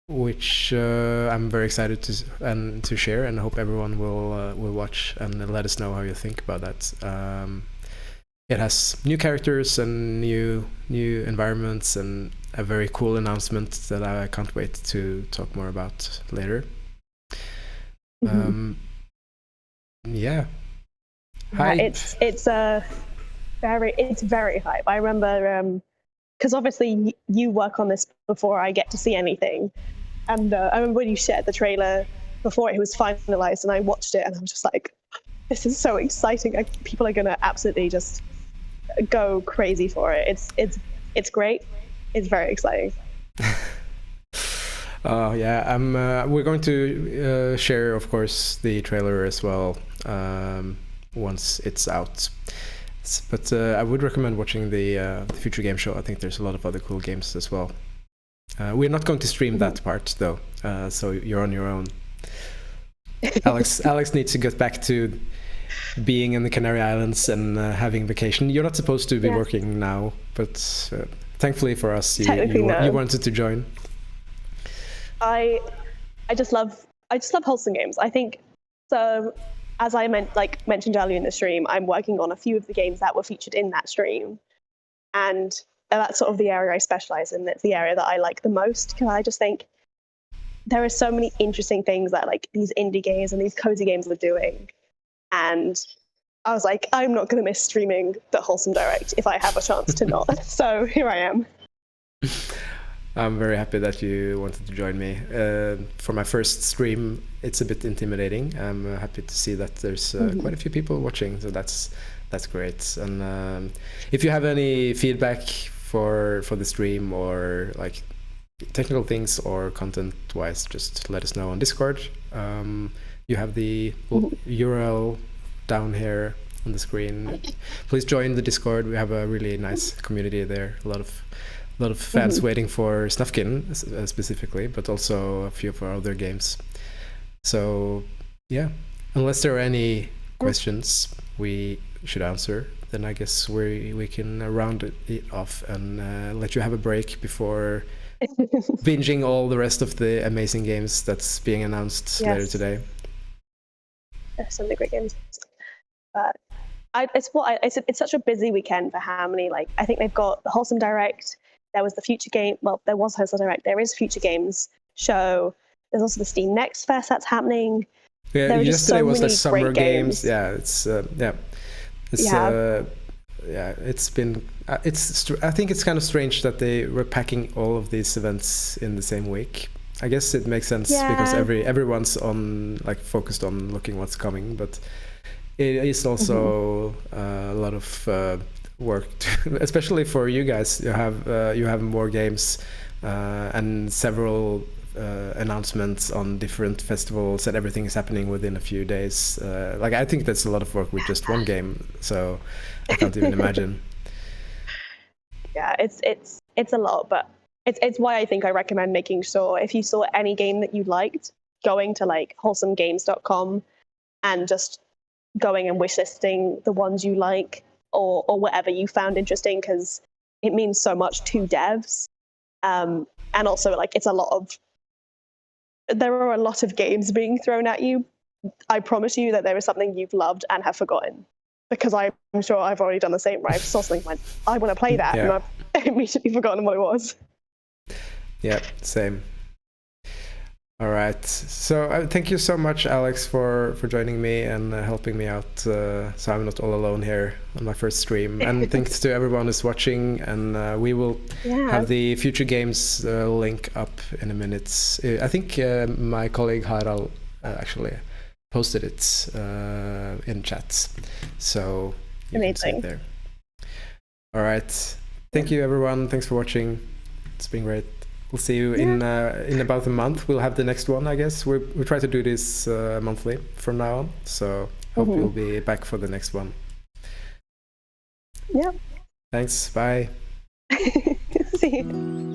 which I'm very excited to share, and I hope everyone will watch and let us know how you think about that. It has new characters and new environments and a very cool announcement that I can't wait to talk more about later. Yeah. It's very hype. I remember because obviously you work on this before I get to see anything. And I remember when you shared the trailer before it was finalized, and I watched it, and I was just like, this is so exciting. People are going to absolutely just go crazy for it. It's great. It's very exciting. Oh yeah, we're going to share, of course, the trailer as well once it's out. But I would recommend watching the Future Game Show. I think there's a lot of other cool games as well. We're not going to stream that part though, so you're on your own. Alex needs to get back to being in the Canary Islands and having vacation. You're not supposed to be working now, but thankfully for us, you wanted to join. I just love Wholesome Games. I think so. As I mentioned earlier in the stream, I'm working on a few of the games that were featured in that stream, and that's sort of the area I specialize in. It's the area that I like the most, because I just think there are so many interesting things that like these indie games and these cozy games are doing. And I was like, I'm not going to miss streaming the Wholesome Direct if I have a chance to not. So here I am. I'm very happy that you wanted to join me. For my first stream, it's a bit intimidating. I'm happy to see that there's quite a few people watching, so that's great. And if you have any feedback for the stream, or like technical things or content wise, just let us know on Discord. You have the URL down here on the screen. Please join the Discord. We have a really nice community there. A lot of fans waiting for Snufkin specifically, but also a few of our other games. So yeah, unless there are any questions we should answer, then I guess we can round it off and let you have a break before binging all the rest of the amazing games that's being announced later today. There's so many great games. It's such a busy weekend for how many, like, I think they've got the Wholesome Direct. There was the Future Game. Well, there was Wholesome Direct. There is Future Games show. There's also the Steam Next Fest that's happening. Yeah, yesterday was the Summer Games. Yeah, it's been. I think it's kind of strange that they were packing all of these events in the same week. I guess it makes sense because everyone's focused on looking what's coming, but it is also a lot of work, especially for you guys. You have more games and several announcements on different festivals, and everything is happening within a few days. Like, I think that's a lot of work with just one game, so I can't even imagine. Yeah, it's a lot, but it's why I think I recommend making sure if you saw any game that you liked, going to like wholesomegames.com and just going and wishlisting the ones you like or whatever you found interesting, because it means so much to devs. And also, like, there are a lot of games being thrown at you. I promise you that there is something you've loved and have forgotten, because I'm sure I've already done the same, right? I saw something, went, I want to play that, and I've immediately forgotten what it was. Yeah, same. All right. So thank you so much, Alex, for joining me and helping me out, so I'm not all alone here on my first stream. And thanks to everyone who's watching. And we will have the future games link up in a minute. I think my colleague Harald actually posted it in chats, so you can see it there. All right. Thank you, everyone. Thanks for watching. It's been great. We'll see you in about a month. We'll have the next one, I guess. We try to do this monthly from now on. So hope you'll be back for the next one. Yeah. Thanks. Bye. See you.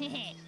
Hehe.